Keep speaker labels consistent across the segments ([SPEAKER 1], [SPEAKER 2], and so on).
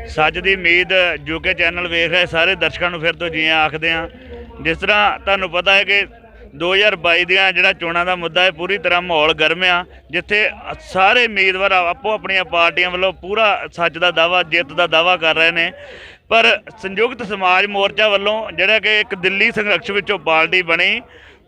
[SPEAKER 1] सच की उम्मीद UK channel वेख रहे सारे दर्शकों को फिर तो जी आखते हैं। जिस तरह तुहानू पता है कि 2022 दियां जिहड़ा चोणां दा मुद्दा है पूरी तरह माहौल गर्म आ, जिथे सारे उम्मीदवार आपो अपनियां पार्टियां वालों पूरा सच का दावा जित का दावा कर रहे हैं। पर संयुक्त समाज मोर्चा वालों जिहड़ा कि एक दिल्ली संघर्ष विचों पार्टी बनी,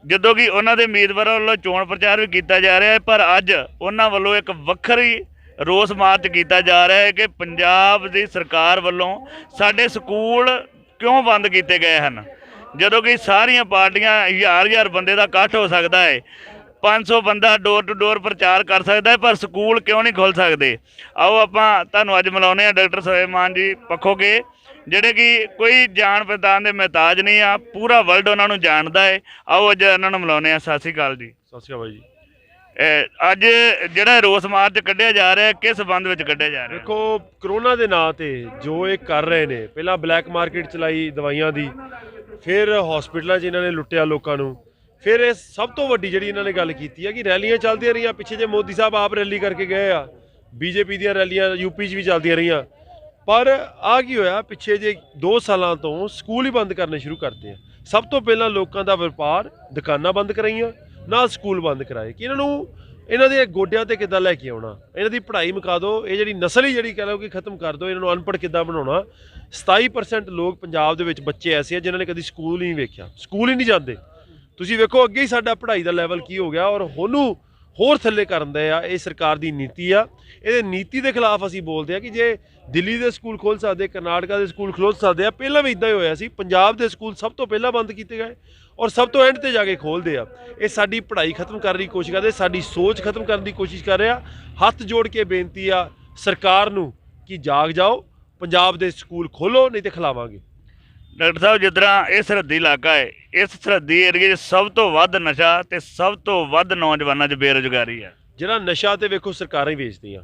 [SPEAKER 1] ਜਦੋਂ कि उन्होंने उम्मीदवारों वालों चोण प्रचार भी किया जा रहा है, पर अज उन्होंने वालों एक वक्री रोस मार्च किया जा रहा है कि पंजाब की सरकार वालों साडे स्कूल क्यों बंद किए गए हैं। ਜਦੋਂ कि सारिया पार्टियां हज़ार बंदे का इकट्ठ हो सकता है, 500 बंदा डोर टू डोर प्रचार कर सकता है, पर स्कूल क्यों नहीं खुल सकते। आओ आपां तुहानूं अज मिलाउने डॉक्टर सुलेमान जी पखो के ਜਿਹੜੇ कि कोई जान पहचान के महताज नहीं आ, पूरा वर्ल्ड उन्होंने जानता है। आओ अज उन्होंने मिलाने। सत श्री अकाल जी।
[SPEAKER 2] सत श्री अकाल जी।
[SPEAKER 1] अज ਜਿਹੜਾ रोस मार्च ਕੱਢਿਆ जा रहा है किस संबंध ਵਿੱਚ ਕੱਢਿਆ जा रहा है?
[SPEAKER 2] देखो करोना के नाँ ਤੇ जो ये कर रहे ने, पहला ब्लैक मार्केट चलाई दवाइयां दी, फिर हॉस्पिटलों 'ਚ इन्होंने लुट्टिया लोगों को, फिर सब तो वड्डी जिहड़ी इन्होंने गल की है कि रैलियां चलदियां रहियां। पिछे जे मोदी साहब आप रैली करके गए आ, बीजेपी दी रैलियां यूपी 'ਚ भी चलदियां रहियां, पर आ की होया पिछे जे 2 सालों तो स्कूल ही बंद करने शुरू करते हैं। सब तो पहला लोगों का व्यापार दुकानां बंद कराइयां, नाल स्कूल बंद कराए कि इन्हों के गोडियां ते किद्दां लैके आउणा, इन्हां दी पढ़ाई मुका दो, ये जिहड़ी नस्ल ही जिहड़ी कह लो कि खत्म कर दो, इन्हों अनपढ़ किद्दां बनाउणा। 27% लोग पंजाब दे विच बच्चे ऐसे हैं जिन्होंने ने कभी स्कूल ही नहीं वेखिया, स्कूल ही नहीं जाते। तुसीं वेखो अगे ही साडा पढ़ाई का लैवल की हो गया, और होनू होर थल्ले करन दे आ। ये सरकार की नीति आ, ये नीति के खिलाफ असीं बोलते हैं कि जे दिल्ली के स्कूल खुल सकते, करनाटका के स्कूल खुल सकते, पहला भी इदा ही होया सी। पंजाब के स्कूल सब तो पहला बंद किए गए और सब तो एंड ते जाके खोलते हैं। ये साडी पढ़ाई खत्म करने की कोशिश करते, साडी सोच खत्म करने की कोशिश कर रहे हैं। हथ जोड़ के बेनती आ सरकार नूं कि जाग जाओ, पंजाब के स्कूल खोलो, नहीं तो खिलावांगे।
[SPEAKER 1] डॉक्टर साहब जिस तरह ये सरहदी इलाका है, इस सरहदी एरिए सब तो वध नशा ते सब तो वध नौजवानों च बेरोजगारी है।
[SPEAKER 2] जिहड़ा नशा तो वेखो सरकारां ही वेचदियां,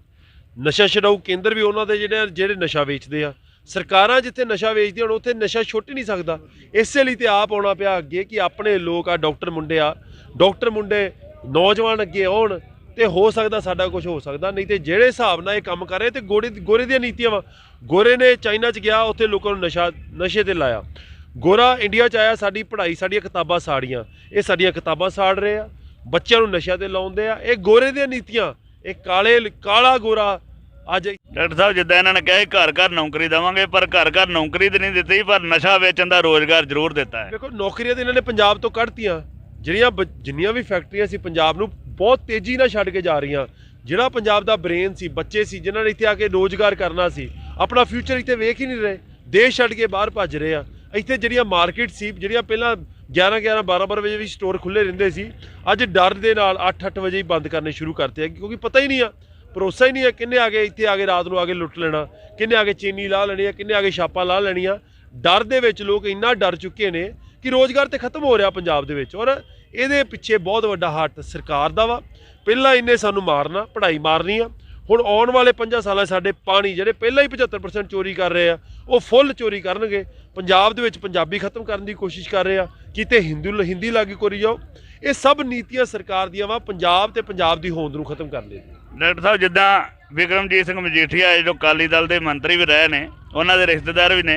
[SPEAKER 2] नशा छडाऊ केंद्र भी उन्होंने ਜਿਹੜੇ नशा वेचते हैं। सरकारां जिथे नशा वेचदियां होण उत्थे नशा छुट ही नहीं सकता। इसे लिए तो आप आउणा पिया अगे कि अपने लोग आ डॉक्टर मुंडे नौजवान अगे आउण, तो हो सकता साडा कुछ हो सकता। नहीं तो ਜਿਹੜੇ हिसाब नाल ये काम कर रहे तो गोरे दी नीतियां वा। गोरे ने चाइना च गया, उत्थे लोगों को नशे ते लाया। गोरा इंडिया च आया, साडी पढ़ाई साडियां किताबां साड़ियां, ये साडियां किताबां साड़ रहे आ, बच्चों को नशा ते लाउंदे आ। ये गोरे दी नीतियां, एक काला गोरा अज।
[SPEAKER 1] डॉक्टर साहब जिद्दां इन्होंने कहा घर घर नौकरी देवांगे, पर घर घर नौकरी तो नहीं दी, पर नशा वेचण का रोजगार जरूर दिता है।
[SPEAKER 2] देखो नौकरियां तो इन्होंने पंजाब तो कढ़तियां, जिन्नियां भी फैक्ट्रियां सी पंजाब नूं बहुत तेजी नाल छड्ड के जा रही। जिहड़ा पंजाब दा ब्रेन सी, बच्चे सी जिन्होंने इत्थे आके रोजगार करना सी, अपना फ्यूचर इत्थे वेख ही नहीं रहे, देश छड्ड के बाहर भज रहे आ। इत्थे जिहड़ियां मार्केट सी, जिहड़ियां पहलां 11 12 बजे भी स्टोर खुले रहिंदे सी, अज डर दे नाल 8 बजे ही बंद करने शुरू करते हैं, क्योंकि पता ही नहीं है, भरोसा ही नहीं है किन्ने आगे इत्थे आगे रात को आके लुट लेना, किन्ने आगे चीनी ला लेनी है, किन्ने आगे छापा ला लेनिया। डर दे विच लोग इन्ना डर चुके ने कि रोजगार तो खत्म हो रहा पंजाब दे विच। और ये पिछे बहुत वड्डा हੱਥ सरकार दा वा। पहला इन्हें सानू मारना, पढ़ाई मारनी आ, हुण आउण वाले 5 साल साडे पानी जिहड़े पहला ही 75% चोरी कर रहे हैं, वो फुल चोरी करनगे। पंजाब दे विच पंजाबी खत्म करने की कोशिश कर रहे हैं, किते हिंदी लागू करी जाओ। ये सब नीतियां सरकार दियां वा पंजाब ते पंजाब दी होंद नूं खत्म करने दी।
[SPEAKER 1] डॉक्टर साहब जिद्दां विक्रमजीत सिंह मजीठिया जो अकाली दल के मंत्री भी रहे ने, उन्होंने रिश्तेदार भी ने,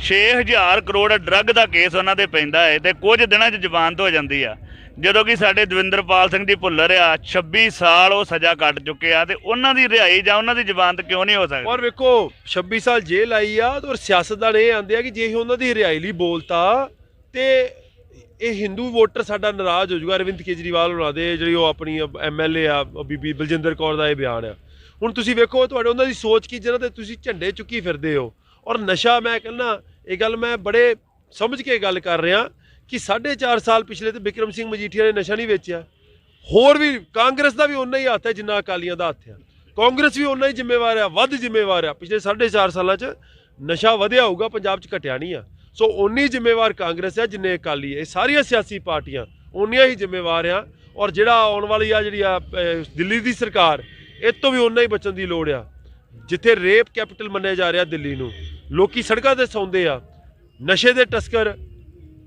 [SPEAKER 1] 6000 करोड़ ड्रग का केस उन्होंने पैंदा है तो कुछ दिनों जमानत हो जाती है। ਜਦੋਂ कि साडे दविंदरपाल सिंह जी भुल्लर आ 26 साल वो सज़ा कट चुके हैं, तो उन्होंने रिहाई जां उन्होंने जमानत क्यों नहीं हो सकती?
[SPEAKER 2] और वेखो 26 साल जेल आई आ, और सियासतदान ये आंदे आ कि जे उन्होंने रिहाई लई बोलता तो ये हिंदू वोटर साडा नाराज़ हो जाऊगा। अरविंद केजरीवाल होना दे जिहड़ी वो अपनी MLA आ बीबी बलजिंदर कौर दा ये बयान आ। हुण तुसीं वेखो तुहाडे उन्हां दी सोच की, जिन्हां ते तुसीं झंडे चुक्की फिरदे हो। और नशा मैं कहना ये गल मैं बड़े समझ के गल कर रहा कि 4.5 साल पिछले तो बिक्रम सिंह मजीठिया ने नशा नहीं वेचिया। होर भी कांग्रेस का भी उन्ना ही हत्थ है जिन्ना अकालियां दा हत्थ है। कांग्रेस भी उन्ना ही जिम्मेवार है, वध जिम्मेवार है। पिछले 4.5 सालों च नशा वधिया होगा, पंजाब च घटिया नहीं है। सो उन्नी जिम्मेवार कांग्रेस है जिन्ने अकाली है। सारिया सियासी पार्टियां उन्नियां ही जिम्मेवार हैं। और जिहड़ा आउण वाली आ जिहड़ी दिल्ली की सरकार, इस तो भी उन्ना ही बचण की लोड़ आ। जिथे रेप कैपिटल मन्निया जा रहा दिल्ली नूं, लोकी सड़कों ते सौंदे आ, नशे दे तस्कर,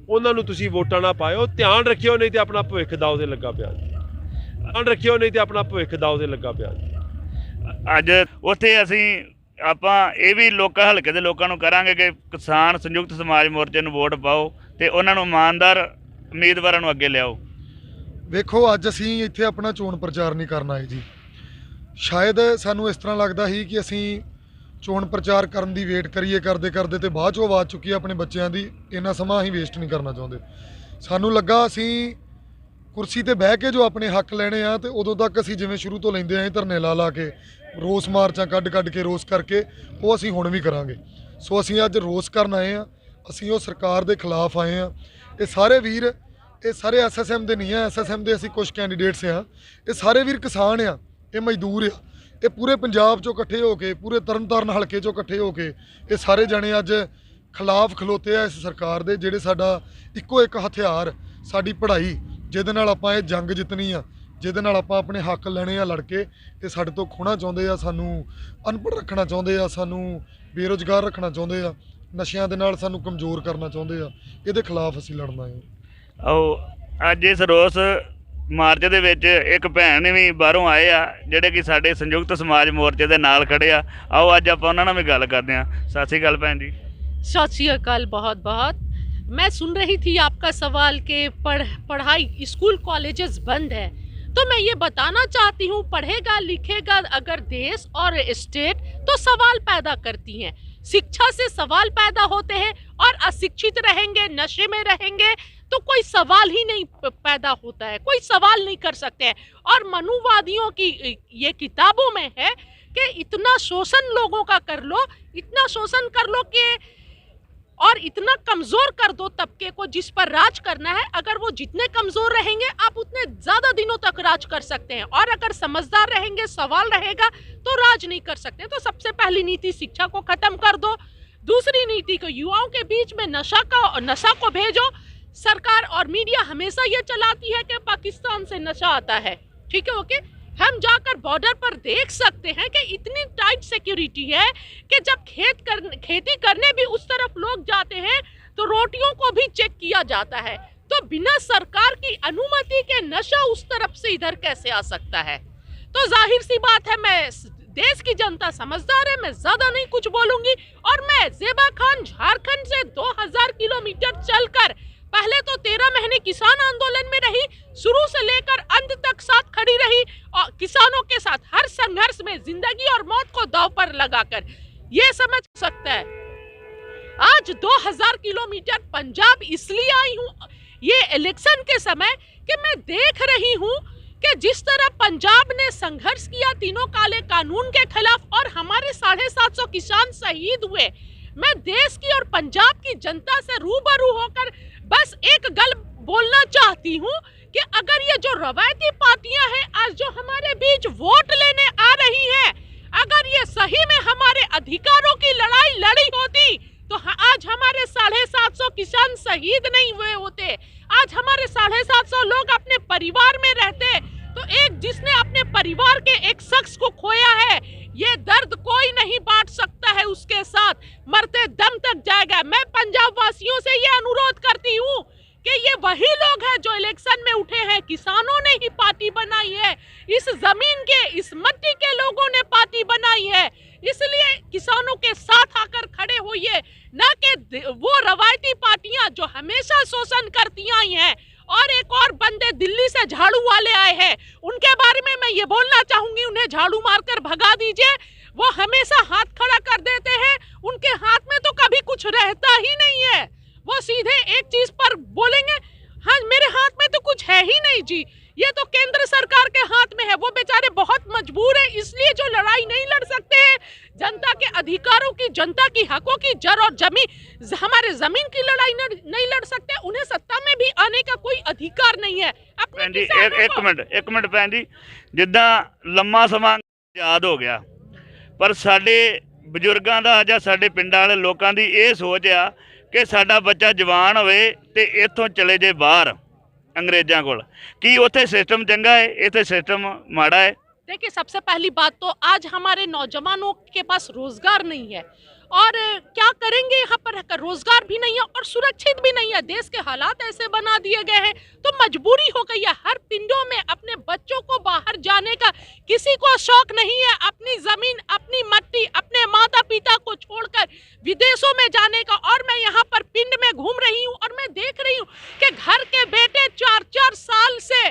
[SPEAKER 2] उन्होंने तुसीं वोटां ना पाओ। ध्यान रखियो, नहीं तो अपना भविख दाव ते लगा पिया। ध्यान रखियो, नहीं तो अपना भविख दाव ते लगा पिया।
[SPEAKER 1] अज उत्थे असीं ਆਪਾਂ ਇਹ ਵੀ ਲੋਕਾਂ ਹਲਕੇ ਦੇ ਲੋਕਾਂ ਨੂੰ ਕਰਾਂਗੇ ਕਿ ਕਿਸਾਨ ਸੰਯੁਕਤ ਸਮਾਜ ਮੋਰਚੇ ਨੂੰ ਵੋਟ ਪਾਓ ਤੇ ਉਹਨਾਂ ਨੂੰ ਇਮਾਨਦਾਰ ਉਮੀਦਵਾਰਾਂ ਨੂੰ ਅੱਗੇ ਲਿਆਓ।
[SPEAKER 3] ਵੇਖੋ ਅੱਜ ਅਸੀਂ ਇੱਥੇ ਆਪਣਾ ਚੋਣ ਪ੍ਰਚਾਰ ਨਹੀਂ ਕਰਨ ਆਏ ਜੀ। ਸ਼ਾਇਦ ਸਾਨੂੰ ਇਸ ਤਰ੍ਹਾਂ ਲੱਗਦਾ ਸੀ ਕਿ ਅਸੀਂ ਚੋਣ ਪ੍ਰਚਾਰ ਕਰਨ ਦੀ ਵੇਟ ਕਰੀਏ ਕਰਦੇ ਕਰਦੇ ਤੇ ਬਾਅਦ 'ਚੋਂ ਆਵਾਜ਼ ਚੁੱਕੀ ਆਪਣੇ ਬੱਚਿਆਂ ਦੀ। ਇੰਨਾ ਸਮਾਂ ਅਸੀਂ ਵੇਸਟ ਨਹੀਂ ਕਰਨਾ ਚਾਹੁੰਦੇ। ਸਾਨੂੰ ਲੱਗਾ ਅਸੀਂ ਕੁਰਸੀ ਤੇ ਬਹਿ ਕੇ ਜੋ ਆਪਣੇ ਹੱਕ ਲੈਣੇ ਆ ਤੇ ਉਦੋਂ ਤੱਕ ਅਸੀਂ ਜਿਵੇਂ ਸ਼ੁਰੂ ਤੋਂ ਲੈਂਦੇ ਆਏ ਧਰਨੇ ਲਾ ਕੇ ਰੋਸ ਮਾਰਚਾਂ ਕੱਢ ਕੇ ਰੋਸ ਕਰਕੇ ਉਹ ਅਸੀਂ ਹੁਣ ਵੀ ਕਰਾਂਗੇ। ਸੋ ਅਸੀਂ ਅੱਜ ਰੋਸ ਕਰਨ ਆਏ ਆ। ਅਸੀਂ ਉਹ ਸਰਕਾਰ ਦੇ ਖਿਲਾਫ ਆਏ ਆ। ਇਹ ਸਾਰੇ ਵੀਰ, ਇਹ ਸਾਰੇ ਐਸਐਸਐਮ ਦੇ ਨਹੀਂ ਆ, ਐਸਐਸਐਮ ਦੇ ਅਸੀਂ ਕੁਝ ਕੈਂਡੀਡੇਟਸ ਆ। ਇਹ ਸਾਰੇ ਵੀਰ ਕਿਸਾਨ ਆ, ਇਹ ਮਜ਼ਦੂਰ ਆ। ਇਹ ਪੂਰੇ ਪੰਜਾਬ ਚੋਂ ਇਕੱਠੇ ਹੋ ਕੇ, ਪੂਰੇ ਤਰਨਤਾਰਨ ਹਲਕੇ ਚੋਂ ਇਕੱਠੇ ਹੋ ਕੇ ਇਹ ਸਾਰੇ ਜਣੇ ਅੱਜ ਖਿਲਾਫ ਖਲੋਤੇ ਆ ਇਸ ਸਰਕਾਰ ਦੇ। ਜਿਹੜੇ ਸਾਡਾ ਇੱਕੋ ਇੱਕ ਹਥਿਆਰ, ਸਾਡੀ ਪੜ੍ਹਾਈ, ਜਿਹਦੇ ਨਾਲ ਆਪਾਂ ਇਹ ਜੰਗ ਜਿੱਤਣੀ ਆ, ਜਿਹਦੇ ਨਾਲ ਆਪਾਂ ਆਪਣੇ ਹੱਕ ਲੈਣੇ ਆ ਲੜ ਕੇ, ਇਹ ਸਾਡੇ ਤੋਂ ਖੋਹਣਾ ਚਾਹੁੰਦੇ ਆ। ਸਾਨੂੰ ਅਨਪੜ੍ਹ ਰੱਖਣਾ ਚਾਹੁੰਦੇ ਆ, ਸਾਨੂੰ ਬੇਰੁਜ਼ਗਾਰ ਰੱਖਣਾ ਚਾਹੁੰਦੇ ਆ, ਨਸ਼ਿਆਂ ਦੇ ਨਾਲ ਸਾਨੂੰ ਕਮਜ਼ੋਰ ਕਰਨਾ ਚਾਹੁੰਦੇ ਆ। ਇਹਦੇ ਖਿਲਾਫ ਅਸੀਂ ਲੜਨਾ ਹੈ।
[SPEAKER 1] ਆਓ ਅੱਜ ਇਸ ਰੋਸ ਮਾਰਚ ਦੇ ਵਿੱਚ ਇੱਕ ਭੈਣ ਵੀ ਬਾਹਰੋਂ ਆਏ ਆ ਜਿਹੜੇ ਕਿ ਸਾਡੇ ਸੰਯੁਕਤ ਸਮਾਜ ਮੋਰਚੇ ਦੇ ਨਾਲ ਖੜੇ ਆ। ਆਓ ਅੱਜ ਆਪਾਂ ਉਹਨਾਂ ਨਾਲ ਵੀ ਗੱਲ ਕਰਦੇ ਹਾਂ। ਸਤਿ ਸ਼੍ਰੀ ਅਕਾਲ ਭੈਣ ਜੀ।
[SPEAKER 4] सत श्री अकाल। बहुत बहुत मैं सुन रही थी आपका सवाल कि पढ़ाई स्कूल कॉलेजेस बंद है, तो मैं ये बताना चाहती हूँ पढ़ेगा लिखेगा अगर देश और स्टेट तो सवाल पैदा करती हैं। शिक्षा से सवाल पैदा होते हैं और अशिक्षित रहेंगे, नशे में रहेंगे तो कोई सवाल ही नहीं पैदा होता है, कोई सवाल नहीं कर सकते हैं। और मनुवादियों की ये किताबों में है कि इतना शोषण लोगों का कर लो, इतना शोषण कर लो कि और इतना कमज़ोर कर दो तबके को जिस पर राज करना है। अगर वो जितने कमज़ोर रहेंगे आप उतने ज़्यादा दिनों तक राज कर सकते हैं, और अगर समझदार रहेंगे, सवाल रहेगा तो राज नहीं कर सकते। तो सबसे पहली नीति शिक्षा को ख़त्म कर दो। दूसरी नीति को युवाओं के बीच में नशा को भेजो। सरकार और मीडिया हमेशा ये चलाती है कि पाकिस्तान से नशा आता है, ठीक है, ओके। हम जाकर बॉर्डर पर देख सकते हैं कि इतनी टाइट सिक्योरिटी है कि जब खेती करने भी उस तरफ लोग जाते हैं तो रोटियों को भी चेक किया जाता है। तो बिना सरकार की अनुमति के नशा उस तरफ से इधर कैसे आ सकता है? तो जाहिर सी बात है, मैं देश की जनता समझदार है, मैं ज्यादा नहीं कुछ बोलूंगी। और मैं ज़ेबा खान झारखंड से 2000 किलोमीटर चलकर पहले तो 13 महीने किसान आंदोलन में रही, शुरू से लेकर अंत तक साथ खड़ी रही और किसानों के साथ हर संघर्ष में जिंदगी और मौत को दांव पर लगाकर। ये समझ सकता है आज 2000 किलोमीटर पंजाब इसलिए आई हूँ ये इलेक्शन के समय कि मैं देख रही हूँ कि जिस तरह पंजाब ने संघर्ष किया तीनों काले कानून के खिलाफ और हमारे 750 किसान शहीद हुए। मैं देश की और पंजाब की जनता से रूबरू होकर बस एक गल बोलना चाहती हूँ कि अगर ये जो रवायती पार्टियां हैं आज जो हमारे बीच वोट लेने आ रही हैं, अगर ये सही में हमारे अधिकारों की लड़ाई लड़ी होती तो आज हमारे 750 किसान शहीद नहीं हुए होते। आज हमारे 750 लोग अपने परिवार में रहते। तो एक जिसने अपने परिवार के एक शख्स को खोया है, ये दर्द कोई नहीं बांट सकता है उसके साथ, मरते दम तक जाएगा। मैं पंजाब वासियों से ये अनुरोध करती हूँ कि ये वही लोग हैं जो इलेक्शन में उठे हैं, किसानों ने ही पार्टी बनाई है, इस जमीन के इस मिट्टी के लोगों ने पार्टी बनाई है, इसलिए किसानों के साथ आकर खड़े होइए, न कि वो रवायती पार्टियां जो हमेशा शोषण करती आई हैं। और एक और बंदे दिल्ली से झाड़ू वाले आए हैं, उनके बारे में मैं ये बोलना चाहूंगी, उन्हें झाड़ू मारकर भगा दीजिए। वो हमेशा हाथ खड़ा कर देते हैं, उनके हाथ में तो कभी कुछ रहता ही नहीं है। वो सीधे एक चीज पर बोलेंगे, हाँ मेरे हाथ में तो कुछ है ही नहीं जी, ये तो केंद्र सरकार के हाथ में है। वो बेचारे बहुत मजबूर है, इसलिए जो लड़ाई नहीं लड़ सकते हैं जनता के अधिकारों की, जनता की हकों की, जर और हमारे जमीन की लड़ाई नहीं लड़ सकते, उन्हें सत्ता में भी आने का कोई अधिकार नहीं है।
[SPEAKER 1] ਭੈਣ ਜੀ ਇੱਕ ਮਿੰਟ ਭੈਣ ਜੀ, ਜਿੱਦਾਂ ਲੰਮਾ ਸਮਾਂ ਯਾਦ ਹੋ ਗਿਆ, ਪਰ ਸਾਡੇ ਬਜ਼ੁਰਗਾਂ ਦਾ ਜਾਂ ਸਾਡੇ ਪਿੰਡਾਂ ਵਾਲੇ ਲੋਕਾਂ ਦੀ ਇਹ ਸੋਚ ਆ ਕਿ ਸਾਡਾ ਬੱਚਾ ਜਵਾਨ ਹੋਵੇ ਤੇ ਇੱਥੋਂ ਚਲੇ ਜੇ ਬਾਹਰ अंग्रेजों को। कि उत्थे सिस्टम चंगा है, इत्थे सिस्टम माड़ा है?
[SPEAKER 4] देखिए, सबसे पहली बात तो आज हमारे नौजवानों के पास रोजगार नहीं है, और क्या करेंगे यहाँ पर रहकर, रोजगार भी नहीं है और सुरक्षित भी नहीं है। देश के हालात ऐसे बना दिए गए हैं तो मजबूरी हो गई है हर पिंडों में अपने बच्चों को बाहर जाने का। किसी को शौक नहीं है अपनी जमीन, अपनी मट्टी, अपने माता में जाने का। और मैं यहाँ पर पिंड में घूम रही हूँ और मैं देख रही हूँ कि घर के बेटे 4-4 साल से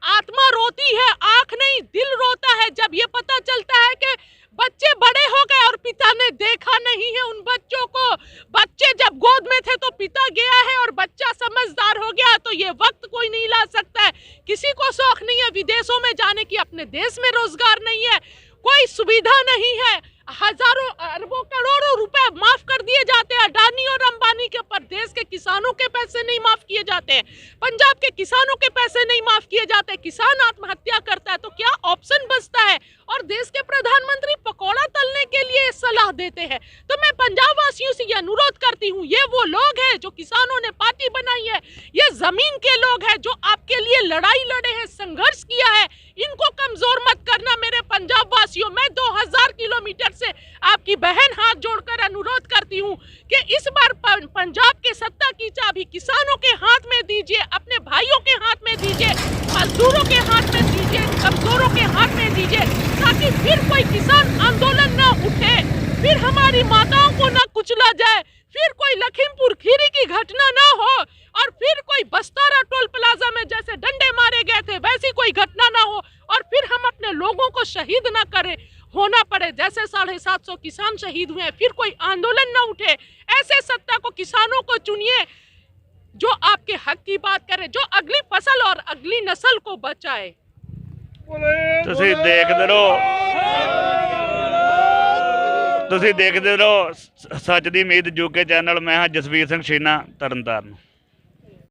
[SPEAKER 4] आत्मा रोती है, आंख नहीं दिल रोता है जब ये पता चलता है कि बच्चे बड़े हो गए और पिता ने देखा नहीं है उन बच्चों को। बच्चे जब गोद में थे तो पिता गया है और बच्चा समझदार हो गया, तो ये वक्त कोई नहीं ला सकता है। किसी को शौक नहीं है विदेशों में जाने की, अपने देश में रोजगार नहीं है, कोई सुविधा नहीं है। हजारों अरबों करोड़ों रुपए माफ कर दिए जाते हैं अडानी और अंबानी के, पर देश के किसानों के पैसे नहीं माफ किए जाते हैं, पंजाब के किसानों के पैसे नहीं माफ किए जाते। किसान आत्महत्या करता है तो क्या ऑप्शन बचता है? और देश के प्रधानमंत्री पकौड़ा तलने के लिए सलाह देते हैं। तो मैं पंजाब वासियों से ये अनुरोध करती हूँ, ये वो लोग हैं जो किसानों ने पार्टी बनाई है, ये जमीन के लोग हैं जो आपके लिए लड़ाई लड़े हैं, संघर्ष किया है, इनको कमजोर मत करना मेरे पंजाब वासियों। मैं 2000 किलोमीटर से आपकी बहन हाथ जोड़कर अनुरोध करती हूँ कि इस बार पंजाब के सत्ता की चाबी किसानों के हाथ में दीजिए, अपने भाइयों के हाथ में दीजिए, मजदूरों के हाथ में दीजिए, कमजोरों के हाथ में दीजिए, ताकि फिर कोई किसान आंदोलन न उठे, फिर हमारी माताओं को न कुचला जाए, फिर कोई लखीमपुर खीरी की घटना ना हो, और फिर कोई बस्तारा टोल प्लाजा में जैसे डंडे मारे गए थे वैसी कोई घटना ना हो, और फिर हम अपने लोगों को शहीद ना करें होना पड़े जैसे 750 किसान शहीद हुए, फिर कोई आंदोलन न उठे। ऐसे सत्ता को किसानों को चुनिए जो आपके हक की बात करे, जो अगली फसल और अगली नस्ल को बचाए।
[SPEAKER 1] ਤੁਸੀਂ ਦੇਖਦੇ ਰਹੋ ਸੱਚ ਦੀ ਉਮੀਦ ਯੂਕੇ ਚੈਨਲ। ਮੈਂ ਹਾਂ ਜਸਵੀਰ ਸਿੰਘ ਛੀਨਾ, ਤਰਨਤਾਰਨ।